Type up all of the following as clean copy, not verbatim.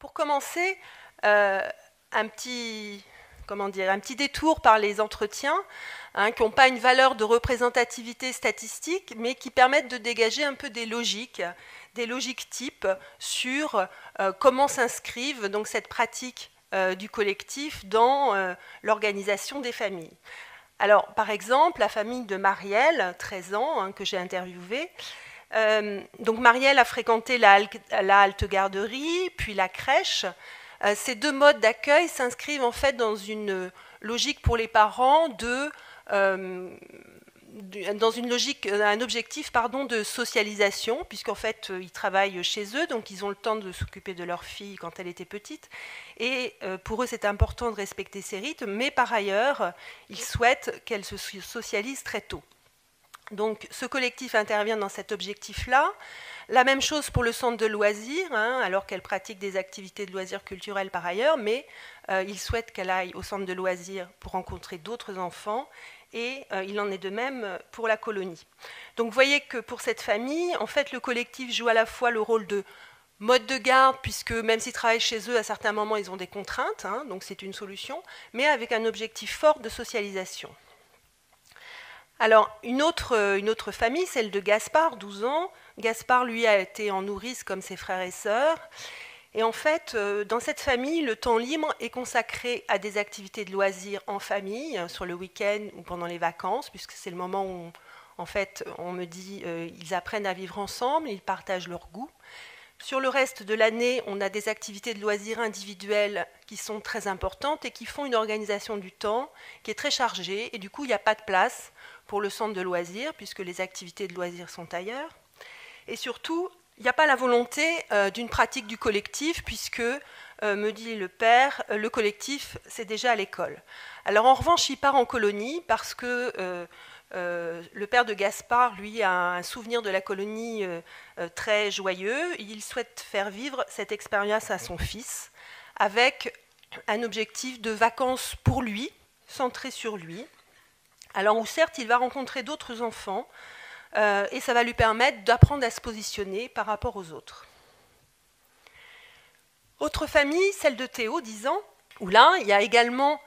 Pour commencer, un petit détour par les entretiens, qui n'ont pas une valeur de représentativité statistique, mais qui permettent de dégager un peu des logiques types sur comment s'inscrivent donc cette pratique du collectif dans l'organisation des familles. Alors, par exemple, la famille de Marielle, 13 ans, que j'ai interviewée. Donc Marielle a fréquenté la halte garderie, puis la crèche. Ces deux modes d'accueil s'inscrivent en fait dans une logique pour les parents dans une logique, un objectif de socialisation, puisqu'en fait ils travaillent chez eux, donc ils ont le temps de s'occuper de leur fille quand elle était petite, et pour eux c'est important de respecter ces rythmes, mais par ailleurs ils souhaitent qu'elle se socialise très tôt. Donc ce collectif intervient dans cet objectif-là. La même chose pour le centre de loisirs, alors qu'elle pratique des activités de loisirs culturels par ailleurs, mais il souhaite qu'elle aille au centre de loisirs pour rencontrer d'autres enfants, et il en est de même pour la colonie. Donc vous voyez que pour cette famille, en fait, le collectif joue à la fois le rôle de mode de garde, puisque même s'ils travaillent chez eux, à certains moments, ils ont des contraintes, donc c'est une solution, mais avec un objectif fort de socialisation. Alors, une autre famille, celle de Gaspard, 12 ans. Gaspard, lui, a été en nourrice comme ses frères et sœurs. Et en fait, dans cette famille, le temps libre est consacré à des activités de loisirs en famille, sur le week-end ou pendant les vacances, puisque c'est le moment où, en fait, on me dit ils apprennent à vivre ensemble, ils partagent leurs goûts. Sur le reste de l'année, on a des activités de loisirs individuelles qui sont très importantes et qui font une organisation du temps qui est très chargée. Et du coup, il n'y a pas de place pour le centre de loisirs, puisque les activités de loisirs sont ailleurs. Et surtout, il n'y a pas la volonté d'une pratique du collectif, puisque, me dit le père, le collectif, c'est déjà à l'école. Alors en revanche, il part en colonie, parce que le père de Gaspard, lui, a un souvenir de la colonie très joyeux. Il souhaite faire vivre cette expérience à son fils, avec un objectif de vacances pour lui, centré sur lui. Alors où certes, il va rencontrer d'autres enfants, et ça va lui permettre d'apprendre à se positionner par rapport aux autres. Autre famille, celle de Théo, 10 ans, où là, il y a également,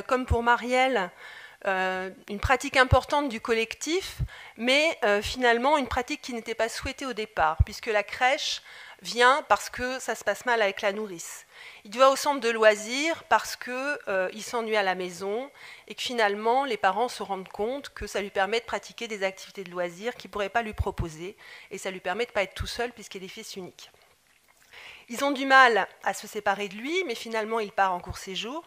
comme pour Marielle, une pratique importante du collectif, mais finalement une pratique qui n'était pas souhaitée au départ, puisque la crèche vient parce que ça se passe mal avec la nourrice. Il va au centre de loisirs parce qu'il s'ennuie à la maison et que finalement les parents se rendent compte que ça lui permet de pratiquer des activités de loisirs qu'ils ne pourraient pas lui proposer, et ça lui permet de ne pas être tout seul puisqu'il est fils unique. Ils ont du mal à se séparer de lui, mais finalement il part en court séjour.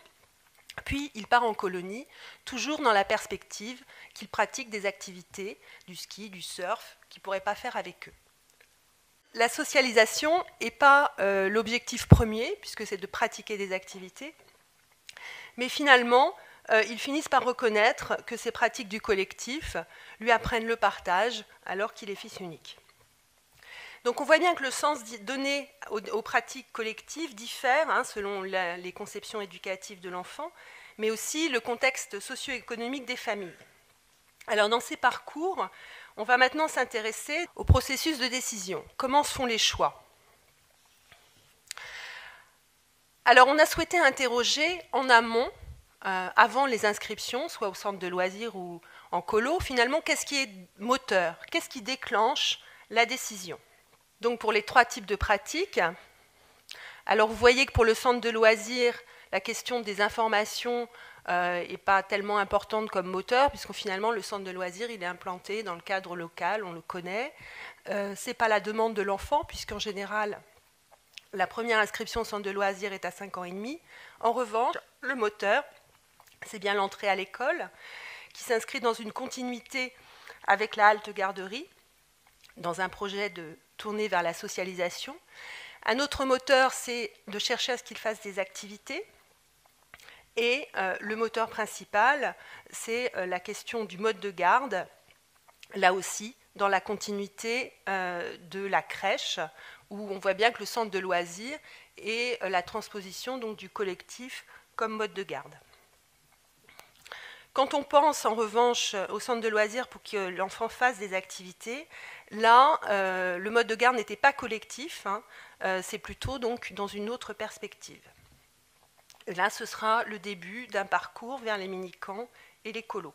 Puis il part en colonie, toujours dans la perspective qu'il pratique des activités, du ski, du surf, qu'il ne pourrait pas faire avec eux. La socialisation n'est pas l'objectif premier, puisque c'est de pratiquer des activités, mais finalement, ils finissent par reconnaître que ces pratiques du collectif lui apprennent le partage alors qu'il est fils unique. Donc on voit bien que le sens donné aux pratiques collectives diffère selon les conceptions éducatives de l'enfant, mais aussi le contexte socio-économique des familles. Alors dans ces parcours, on va maintenant s'intéresser au processus de décision. Comment se font les choix ? Alors on a souhaité interroger en amont, avant les inscriptions, soit au centre de loisirs ou en colo, finalement, qu'est-ce qui est moteur ? Qu'est-ce qui déclenche la décision ? Donc pour les 3 types de pratiques, alors vous voyez que pour le centre de loisirs, la question des informations n'est pas tellement importante comme moteur, puisque finalement le centre de loisirs il est implanté dans le cadre local, on le connaît. Ce n'est pas la demande de l'enfant, puisqu'en général, la première inscription au centre de loisirs est à 5 ans et demi. En revanche, le moteur, c'est bien l'entrée à l'école, qui s'inscrit dans une continuité avec la halte garderie, dans un projet de tourner vers la socialisation. Un autre moteur, c'est de chercher à ce qu'il fasse des activités. Et le moteur principal, c'est la question du mode de garde, là aussi, dans la continuité de la crèche, où on voit bien que le centre de loisirs est la transposition donc, du collectif comme mode de garde. Quand on pense en revanche au centre de loisirs pour que l'enfant fasse des activités, là, le mode de garde n'était pas collectif, hein, c'est plutôt donc dans une autre perspective. Et là, ce sera le début d'un parcours vers les mini-camps et les colos.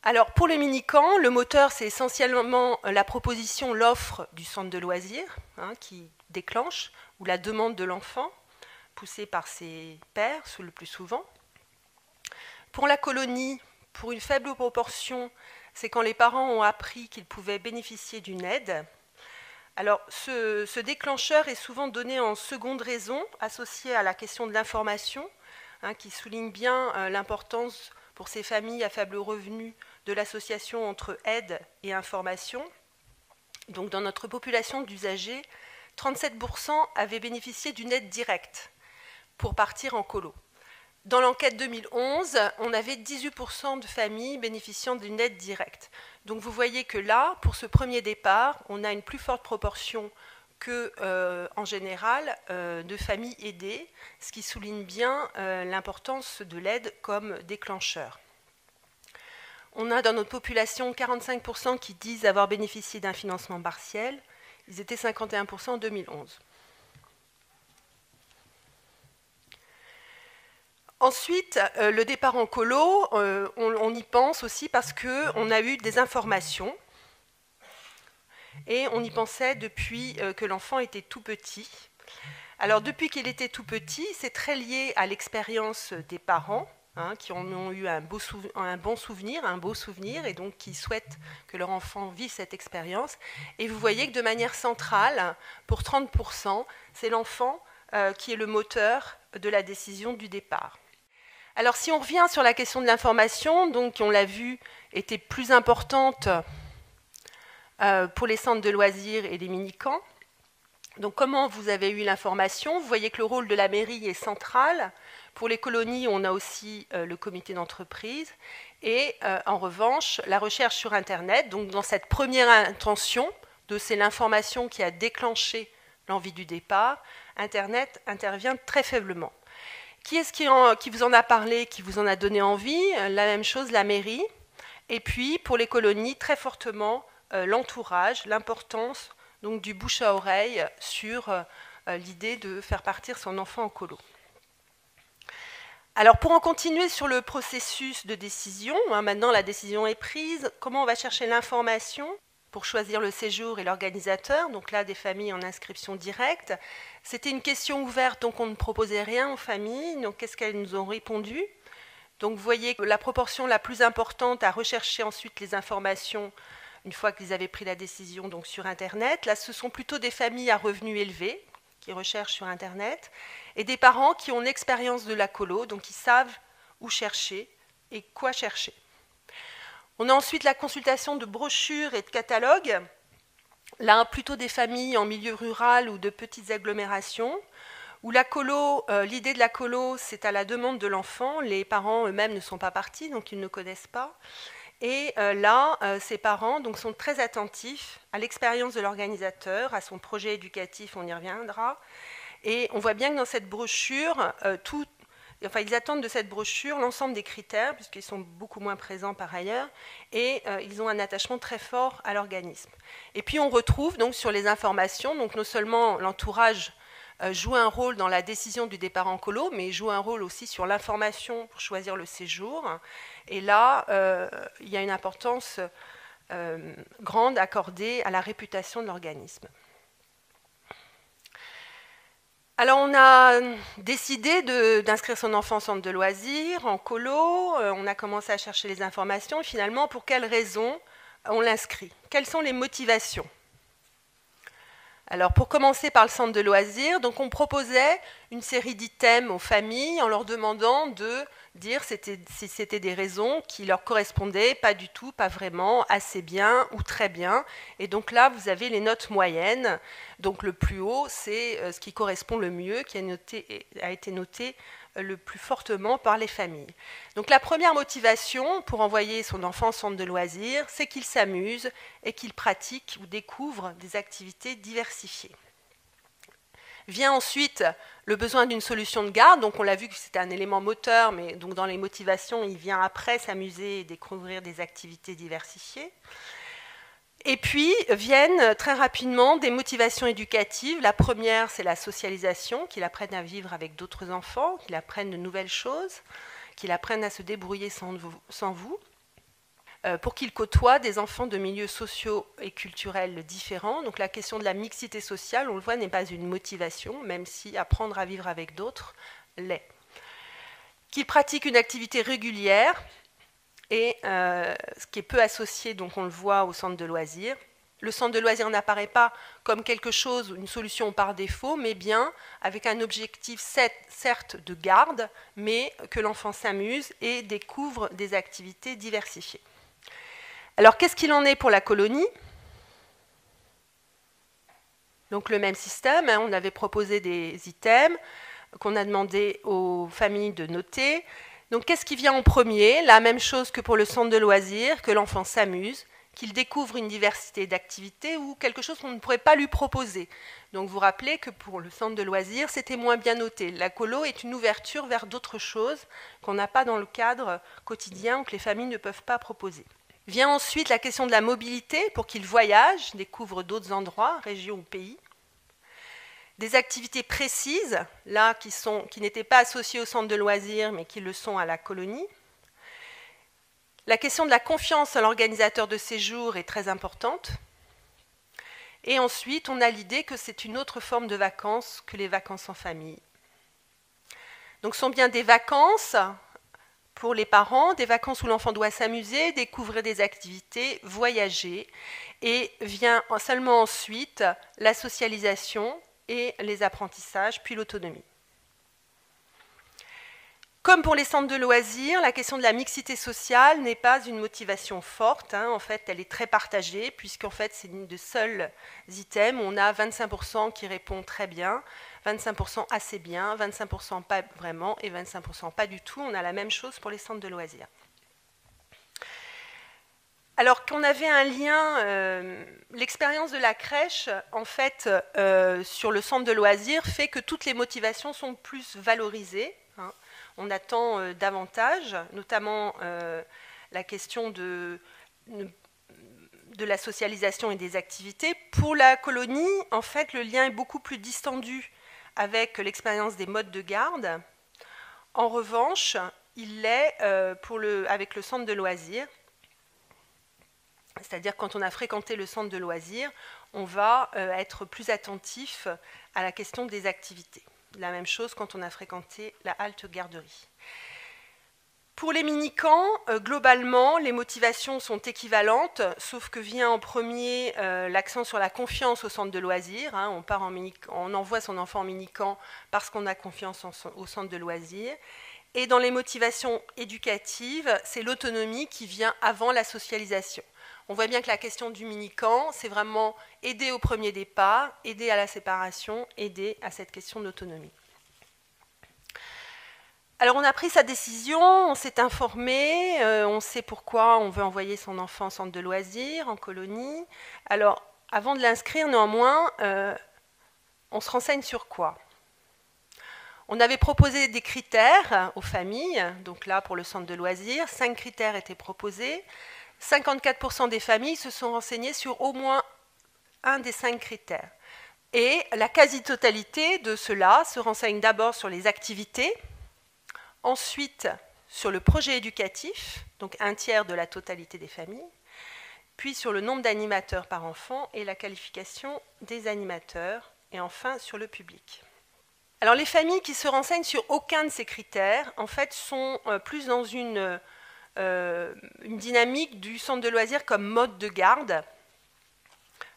Alors, pour les mini-camps, le moteur, c'est essentiellement la proposition, l'offre du centre de loisirs, hein, qui déclenche, ou la demande de l'enfant, poussée par ses pairs, le plus souvent. Pour la colonie, pour une faible proportion, c'est quand les parents ont appris qu'ils pouvaient bénéficier d'une aide. Alors, ce déclencheur est souvent donné en seconde raison, associé à la question de l'information, hein, qui souligne bien l'importance pour ces familles à faible revenu de l'association entre aide et information. Donc, dans notre population d'usagers, 37% avaient bénéficié d'une aide directe pour partir en colo. Dans l'enquête 2011, on avait 18% de familles bénéficiant d'une aide directe. Donc vous voyez que là, pour ce premier départ, on a une plus forte proportion qu'en général de familles aidées, ce qui souligne bien l'importance de l'aide comme déclencheur. On a dans notre population 45% qui disent avoir bénéficié d'un financement partiel. Ils étaient 51% en 2011. Ensuite, le départ en colo, on y pense aussi parce qu'on a eu des informations et on y pensait depuis que l'enfant était tout petit. Alors, depuis qu'il était tout petit, c'est très lié à l'expérience des parents, hein, qui en ont eu un beau souvenir, et donc qui souhaitent que leur enfant vive cette expérience. Et vous voyez que de manière centrale, pour 30%, c'est l'enfant qui est le moteur de la décision du départ. Alors, si on revient sur la question de l'information, donc on l'a vu, était plus importante pour les centres de loisirs et les mini-camps. Donc, comment vous avez eu l'information? Vous voyez que le rôle de la mairie est central. Pour les colonies, on a aussi le comité d'entreprise. Et en revanche, la recherche sur Internet, donc dans cette première intention, c'est l'information qui a déclenché l'envie du départ, Internet intervient très faiblement. Qui est-ce qui vous en a parlé, qui vous en a donné envie? La même chose, la mairie. Et puis, pour les colonies, très fortement, l'entourage, l'importance donc, du bouche à oreille sur l'idée de faire partir son enfant en colo. Alors, pour en continuer sur le processus de décision, hein, maintenant la décision est prise, comment on va chercher l'information pour choisir le séjour et l'organisateur, donc là des familles en inscription directe. C'était une question ouverte, donc on ne proposait rien aux familles, donc qu'est-ce qu'elles nous ont répondu? Donc vous voyez que la proportion la plus importante à rechercher ensuite les informations une fois qu'ils avaient pris la décision donc sur Internet. Là, ce sont plutôt des familles à revenus élevés qui recherchent sur Internet et des parents qui ont l'expérience de la colo, donc qui savent où chercher et quoi chercher. On a ensuite la consultation de brochures et de catalogues. Là, plutôt des familles en milieu rural ou de petites agglomérations, où la colo, l'idée de la colo, c'est à la demande de l'enfant. Les parents eux-mêmes ne sont pas partis, donc ils ne connaissent pas. Et là, ces parents donc, sont très attentifs à l'expérience de l'organisateur, à son projet éducatif, on y reviendra. Et on voit bien que dans cette brochure, ils attendent de cette brochure l'ensemble des critères, puisqu'ils sont beaucoup moins présents par ailleurs, et ils ont un attachement très fort à l'organisme. Et puis on retrouve donc sur les informations, donc non seulement l'entourage joue un rôle dans la décision du départ en colo, mais il joue un rôle aussi sur l'information pour choisir le séjour. Et là, il y a une importance grande accordée à la réputation de l'organisme. Alors, on a décidé d'inscrire son enfant en centre de loisirs, en colo. On a commencé à chercher les informations. Et finalement, pour quelles raisons on l'inscrit? Quelles sont les motivations? Alors, pour commencer par le centre de loisirs, donc on proposait une série d'items aux familles en leur demandant de dire si c'était des raisons qui leur correspondaient, pas du tout, pas vraiment, assez bien ou très bien. Et donc là, vous avez les notes moyennes. Donc le plus haut, c'est ce qui correspond le mieux, qui a été noté le plus fortement par les familles. Donc la première motivation pour envoyer son enfant au centre de loisirs, c'est qu'il s'amuse et qu'il pratique ou découvre des activités diversifiées. Vient ensuite le besoin d'une solution de garde. Donc on l'a vu que c'était un élément moteur, mais donc dans les motivations, il vient après s'amuser et découvrir des activités diversifiées. Et puis viennent très rapidement des motivations éducatives. La première, c'est la socialisation, qu'ils apprennent à vivre avec d'autres enfants, qu'ils apprennent de nouvelles choses, qu'ils apprennent à se débrouiller sans vous, pour qu'ils côtoient des enfants de milieux sociaux et culturels différents. Donc la question de la mixité sociale, on le voit, n'est pas une motivation, même si apprendre à vivre avec d'autres l'est. Qu'ils pratiquent une activité régulière, et ce qui est peu associé, donc on le voit, au centre de loisirs. Le centre de loisirs n'apparaît pas comme quelque chose, une solution par défaut, mais bien avec un objectif certes de garde, mais que l'enfant s'amuse et découvre des activités diversifiées. Alors qu'est-ce qu'il en est pour la colonie? Donc le même système, on avait proposé des items qu'on a demandé aux familles de noter. Donc qu'est-ce qui vient en premier? La même chose que pour le centre de loisirs, que l'enfant s'amuse, qu'il découvre une diversité d'activités ou quelque chose qu'on ne pourrait pas lui proposer. Donc vous vous rappelez que pour le centre de loisirs, c'était moins bien noté. La colo est une ouverture vers d'autres choses qu'on n'a pas dans le cadre quotidien ou que les familles ne peuvent pas proposer. Vient ensuite la question de la mobilité pour qu'ils voyagent, découvrent d'autres endroits, régions ou pays. Des activités précises, là, qui n'étaient pas associées au centre de loisirs, mais qui le sont à la colonie. La question de la confiance à l'organisateur de séjour est très importante. Et ensuite, on a l'idée que c'est une autre forme de vacances que les vacances en famille. Donc, ce sont bien des vacances pour les parents, des vacances où l'enfant doit s'amuser, découvrir des activités, voyager. Et vient seulement ensuite la socialisation et les apprentissages, puis l'autonomie. Comme pour les centres de loisirs, la question de la mixité sociale n'est pas une motivation forte. En fait, elle est très partagée, puisqu'en fait, c'est une des seuls items où on a 25% qui répond très bien, 25% assez bien, 25% pas vraiment et 25% pas du tout. On a la même chose pour les centres de loisirs. Alors qu'on avait un lien, l'expérience de la crèche, en fait, sur le centre de loisirs, fait que toutes les motivations sont plus valorisées. On attend davantage, notamment la question de la socialisation et des activités. Pour la colonie, en fait, le lien est beaucoup plus distendu avec l'expérience des modes de garde. En revanche, il l'est avec le centre de loisirs. C'est-à-dire quand on a fréquenté le centre de loisirs, on va être plus attentif à la question des activités. La même chose quand on a fréquenté la halte garderie. Pour les mini-camps, globalement, les motivations sont équivalentes, sauf que vient en premier l'accent sur la confiance au centre de loisirs. On envoie son enfant en mini-camp parce qu'on a confiance au centre de loisirs. Et dans les motivations éducatives, c'est l'autonomie qui vient avant la socialisation. On voit bien que la question du mini-camp, c'est vraiment aider au premier départ, aider à la séparation, aider à cette question d'autonomie. Alors on a pris sa décision, on s'est informé, on sait pourquoi on veut envoyer son enfant en centre de loisirs, en colonie. Alors avant de l'inscrire, néanmoins, on se renseigne sur quoi? On avait proposé des critères aux familles, donc là pour le centre de loisirs, 5 critères étaient proposés. 54% des familles se sont renseignées sur au moins un des 5 critères. Et la quasi-totalité de ceux-là se renseigne d'abord sur les activités, ensuite sur le projet éducatif, donc 1/3 de la totalité des familles, puis sur le nombre d'animateurs par enfant et la qualification des animateurs, et enfin sur le public. Alors les familles qui se renseignent sur aucun de ces critères, en fait, sont plus dans une dynamique du centre de loisirs comme mode de garde,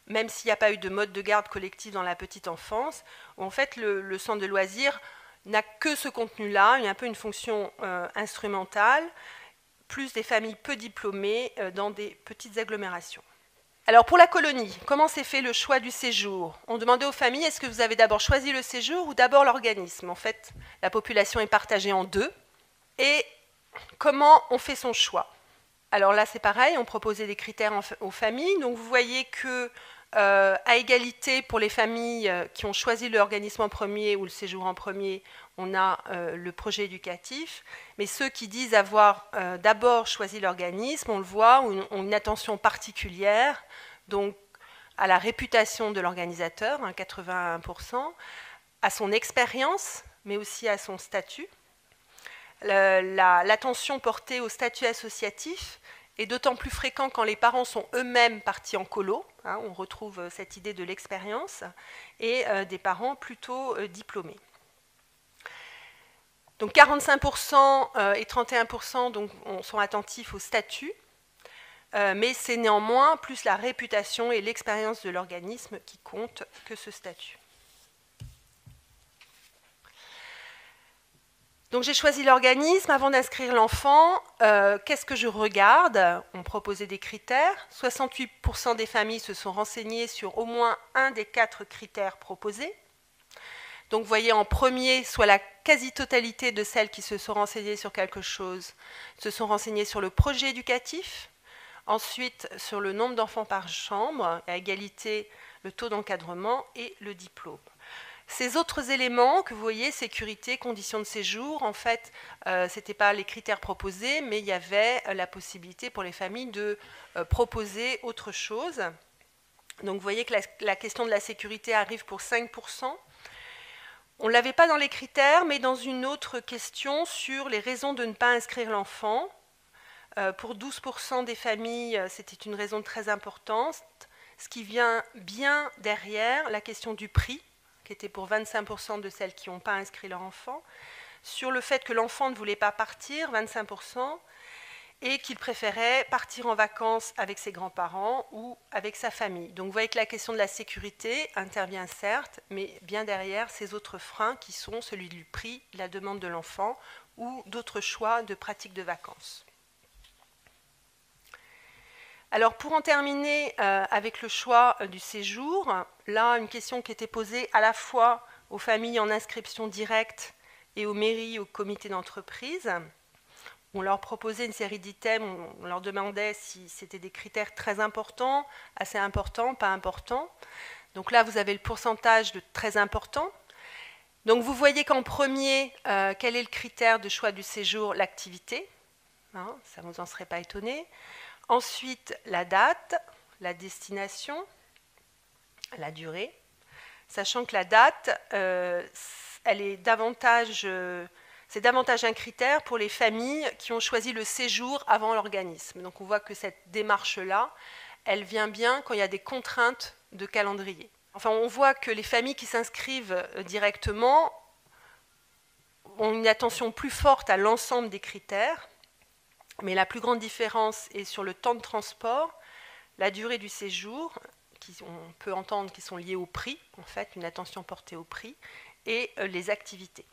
même s'il n'y a pas eu de mode de garde collectif dans la petite enfance, où en fait le centre de loisirs n'a que ce contenu-là, il y a un peu une fonction instrumentale, plus des familles peu diplômées dans des petites agglomérations. Alors pour la colonie, comment s'est fait le choix du séjour? On demandait aux familles, est-ce que vous avez d'abord choisi le séjour ou d'abord l'organisme? En fait, la population est partagée en deux. Et comment on fait son choix? Alors là, c'est pareil, on proposait des critères aux familles. Donc vous voyez que À égalité, pour les familles qui ont choisi l'organisme en premier ou le séjour en premier, on a le projet éducatif. Mais ceux qui disent avoir d'abord choisi l'organisme, on le voit, ont une attention particulière, donc à la réputation de l'organisateur, 81%, à son expérience, mais aussi à son statut. L'attention portée au statut associatif est d'autant plus fréquent quand les parents sont eux-mêmes partis en colo. On retrouve cette idée de l'expérience, et des parents plutôt diplômés. Donc 45% et 31% donc, sont attentifs au statut, mais c'est néanmoins plus la réputation et l'expérience de l'organisme qui comptent que ce statut. Donc j'ai choisi l'organisme. Avant d'inscrire l'enfant, qu'est-ce que je regarde? On proposait des critères. 68% des familles se sont renseignées sur au moins un des 4 critères proposés. Donc vous voyez, en premier, soit la quasi-totalité de celles qui se sont renseignées sur quelque chose se sont renseignées sur le projet éducatif, ensuite sur le nombre d'enfants par chambre, à égalité le taux d'encadrement et le diplôme. Ces autres éléments que vous voyez, sécurité, conditions de séjour, en fait, ce n'étaient pas les critères proposés, mais il y avait la possibilité pour les familles de proposer autre chose. Donc vous voyez que la question de la sécurité arrive pour 5%. On ne l'avait pas dans les critères, mais dans une autre question sur les raisons de ne pas inscrire l'enfant. Pour 12% des familles, c'était une raison très importante, ce qui vient bien derrière la question du prix, qui était pour 25% de celles qui n'ont pas inscrit leur enfant, sur le fait que l'enfant ne voulait pas partir, 25%, et qu'il préférait partir en vacances avec ses grands-parents ou avec sa famille. Donc vous voyez que la question de la sécurité intervient certes, mais bien derrière ces autres freins qui sont celui du prix, la demande de l'enfant ou d'autres choix de pratiques de vacances. Alors pour en terminer avec le choix du séjour, là une question qui était posée à la fois aux familles en inscription directe et aux mairies, aux comités d'entreprise. On leur proposait une série d'items, on leur demandait si c'était des critères très importants, assez importants, pas importants. Donc là vous avez le pourcentage de très important. Donc vous voyez qu'en premier, quel est le critère de choix du séjour? L'activité, ça ne vous en serait pas étonné. Ensuite, la date, la destination, la durée, sachant que la date, elle est c'est davantage un critère pour les familles qui ont choisi le séjour avant l'organisme. Donc on voit que cette démarche-là, elle vient bien quand il y a des contraintes de calendrier. Enfin, on voit que les familles qui s'inscrivent directement ont une attention plus forte à l'ensemble des critères. Mais la plus grande différence est sur le temps de transport, la durée du séjour, on peut entendre qu'ils sont liés au prix, en fait, une attention portée au prix, et les activités.